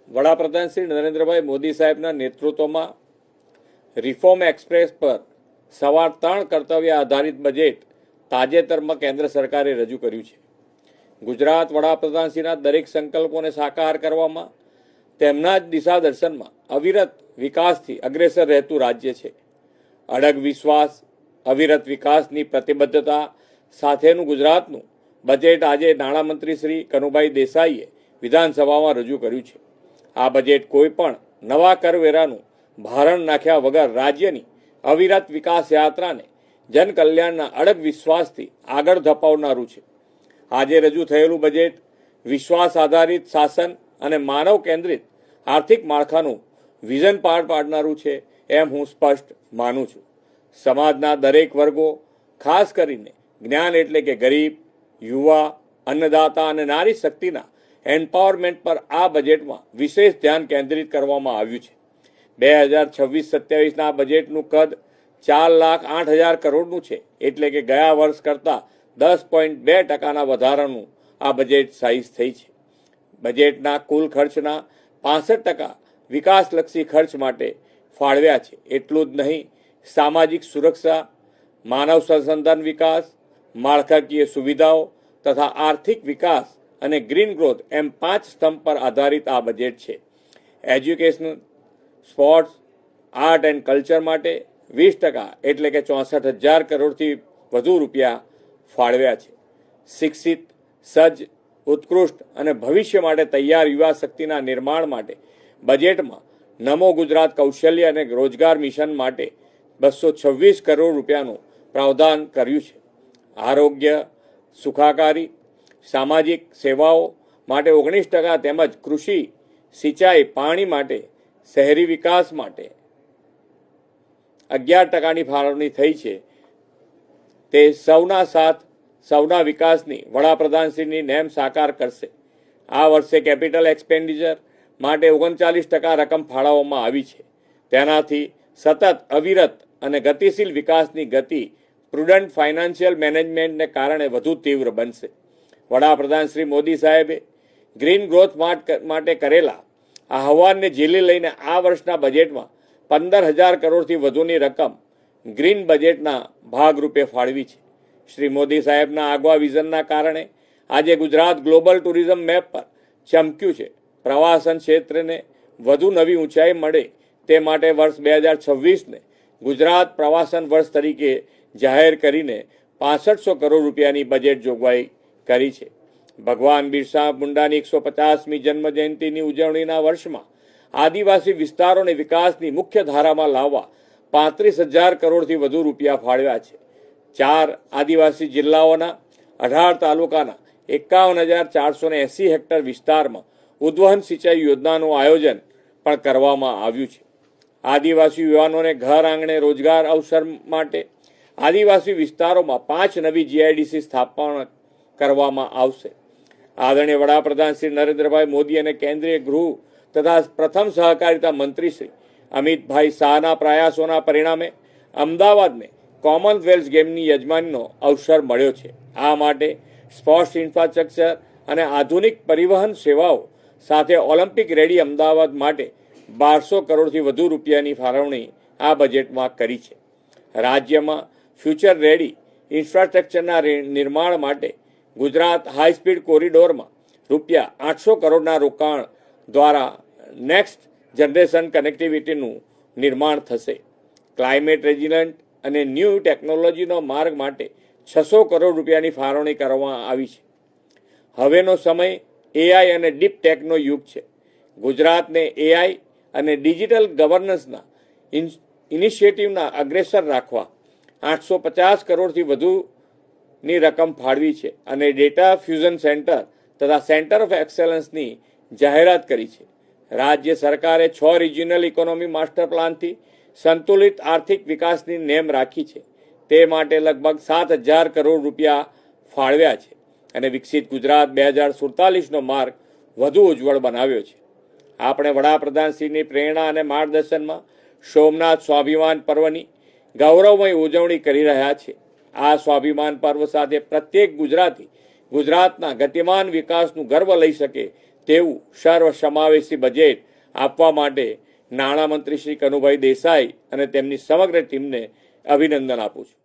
વડાપ્રધાન શ્રી નરેન્દ્રભાઈ મોદી સાહેબના નેતૃત્વમાં રિફોર્મ એક્સપ્રેસ પર સવાર 3 કર્તવ્ય આધારિત બજેટ તાજેતરમાં કેન્દ્ર સરકારે રજૂ કર્યું છે. ગુજરાત વડાપ્રધાનશ્રીના દરેક સંકલ્પોને સાકાર કરવામાં, તેમના જ દિશા દર્શનમાં અવિરત વિકાસથી અગ્રેસર રહેતું રાજ્ય છે. અડગ વિશ્વાસ, અવિરત વિકાસની પ્રતિબદ્ધતા સાથેનું ગુજરાતનું બજેટ આજે નાણામંત્રી શ્રી કનુભાઈ દેસાઈએ વિધાનસભામાં રજૂ કર્યું છે. આ બજેટ કોઈ પણ નવા કરવેરાનું ભારણ નાખ્યા વગર રાજ્યની અવિરત વિકાસ યાત્રાને જનકલ્યાણના અડગ વિશ્વાસથી આગળ ધપાવનારું છે. આજે રજૂ થયેલું બજેટ વિશ્વાસ આધારિત શાસન અને માનવ કેન્દ્રિત આર્થિક માળખાનું વિઝન પાર પાડનારું છે એમ હું સ્પષ્ટ માનું છું. સમાજના દરેક વર્ગો, ખાસ કરીને જ્ઞાન એટલે કે ગરીબ, યુવા, અન્નદાતા અને નારી શક્તિના એમ્પાવરમેન્ટ પર આ બજેટમાં વિશેષ ધ્યાન કેન્દ્રિત કરવામાં આવ્યું છે. 2026-27ના બજેટનું કદ 4,08,000 કરોડનું છે, એટલે કે ગયા વર્ષ કરતાં 10.2% વધારાનું આ બજેટ સાઇઝ થઈ છે. બજેટના કુલ ખર્ચના 65% વિકાસલક્ષી ખર્ચ માટે ફાળવ્યા છે. એટલું જ નહીં, સામાજિક સુરક્ષા, માનવ સંસાધન વિકાસ, માળખાકીય સુવિધાઓ તથા આર્થિક વિકાસ અને ગ્રીન ગ્રોથ એમ 5 સ્તંભ પર આધારિત આ બજેટ છે. Education, sports, art and culture માટે 20% એટલે કે 64,000 કરોડથી વધુ રૂપિયા ફાળવ્યા છે. શિક્ષિત, સજ્જ, ઉત્કૃષ્ટ અને ભવિષ્ય માટે તૈયાર યુવા શક્તિના નિર્માણ માટે બજેટમાં નમો ગુજરાત કૌશલ્ય અને રોજગાર મિશન માટે 226 કરોડ રૂપિયાનું પ્રાવધાન કર્યું છે. આરોગ્ય, સુખાકારી, સામાજિક સેવાઓ માટે 19% તેમજ કૃષિ, સિંચાઈ, પાણી માટે, શહેરી વિકાસ માટે 11%ની ફાળવણી થઈ છે. તે સૌના સાથ, સૌના વિકાસની વડાપ્રધાનશ્રીની નેમ સાકાર કરશે. આ વર્ષે કેપિટલ એક્સપેન્ડિચર માટે 39% રકમ ફાળવવામાં આવી છે. તેનાથી સતત, અવિરત અને ગતિશીલ વિકાસની ગતિ પ્રુડન્ટ ફાઇનાન્શિયલ મેનેજમેન્ટને કારણે વધુ તીવ્ર બનશે. વડાપ્રધાન શ્રી મોદી સાહેબે ગ્રીન ગ્રોથ માટે કરેલા આહવાનને ઝીલી લઈને આ વર્ષના બજેટમાં 15,000 કરોડથી વધુની રકમ ગ્રીન બજેટના ભાગરૂપે ફાળવી છે. શ્રી મોદી સાહેબના આગવા વિઝનના કારણે આજે ગુજરાત ગ્લોબલ ટુરિઝમ મેપ પર ચમક્યું છે. પ્રવાસન ક્ષેત્રને વધુ નવી ઊંચાઈ મળે તે માટે વર્ષ 2026ને ગુજરાત પ્રવાસન વર્ષ તરીકે જાહેર કરીને 6500 કરોડ રૂપિયાની બજેટ જોગવાઈ કરી છે. ભગવાન બિરસા મુંડાની 150મી જન્મ જયંતિની ઉજવણીના વર્ષમાં આદિવાસી વિસ્તારોને વિકાસની મુખ્ય ધારામાં લાવવા 35,000 કરોડથી વધુ રૂપિયા ફાળવ્યા છે. 4 આદિવાસી જિલ્લાઓના 18 તાલુકાના 51,480 હેક્ટર વિસ્તારમાં ઉદ્વહન સિંચાઈ યોજનાનું આયોજન પણ કરવામાં આવ્યું છે. આદિવાસી યુવાનોને ઘર આંગણે રોજગાર અવસર માટે આદિવાસી વિસ્તારોમાં 5 નવી જીઆઈડીસી સ્થાપના કરવામાં આવશે. આદરણીય વડાપ્રધાન શ્રી નરેન્દ્રભાઈ મોદી અને કેન્દ્રીય ગૃહ તથા પ્રથમ સહકારિતા મંત્રી શ્રી અમિતભાઈ શાહના પ્રયાસોના પરિણામે અમદાવાદને કોમનવેલ્થ ગેમની યજમાનીનો અવસર મળ્યો છે. આ માટે સ્પોર્ટ્સ ઇન્ફ્રાસ્ટ્રક્ચર અને આધુનિક પરિવહન સેવાઓ સાથે ઓલિમ્પિક રેડી અમદાવાદ માટે 1200 કરોડથી વધુ રૂપિયાની ફાળવણી આ બજેટમાં કરી છે. રાજ્યમાં ફ્યુચર રેડી ઇન્ફ્રાસ્ટ્રક્ચરના નિર્માણ માટે ગુજરાત હાઈસ્પીડ કોરિડોરમાં રૂપિયા 800 કરોડના રોકાણ દ્વારા નેક્સ્ટ જનરેશન કનેક્ટિવિટીનું નિર્માણ થશે. ક્લાઇમેટ રેઝિલન્ટ અને ન્યૂ ટેકનોલોજીનો માર્ગ માટે 600 કરોડ રૂપિયાની ફાળવણી કરવામાં આવી છે. હવેનો સમય એઆઈ અને ડીપ ટેકનો યુગ છે. ગુજરાતને એઆઈ અને ડિજિટલ ગવર્નન્સના ઇનિશિયેટિવના અગ્રેસર રાખવા 850 કરોડથી વધુની રકમ ફાળવી છે અને ડેટા ફ્યુઝન સેન્ટર તથા સેન્ટર ઓફ એક્સેલન્સની જાહેરાત કરી છે. રાજ્ય સરકારે 6 રિજિયનલ ઇકોનોમી માસ્ટર પ્લાનથી સંતુલિત આર્થિક વિકાસની નેમ રાખી છે. તે માટે લગભગ 7,000 કરોડ રૂપિયા ફાળવ્યા છે અને વિકસિત ગુજરાત 2047નો માર્ગ વધુ ઉજ્જવળ બનાવ્યો છે. આપણે વડાપ્રધાનશ્રીની પ્રેરણા અને માર્ગદર્શનમાં સોમનાથ સ્વાભિમાન પર્વની ગૌરવમય ઉજવણી કરી રહ્યા છે. આ સ્વાભિમાન પર્વ સાથે પ્રત્યેક ગુજરાતી ગુજરાતના ગતિમાન વિકાસનું ગર્વ લઈ શકે તેવું સર્વસમાવેશી બજેટ આપવા માટે નાણામંત્રી શ્રી કનુભાઈ દેસાઈ અને તેમની સમગ્ર ટીમને અભિનંદન આપું છું.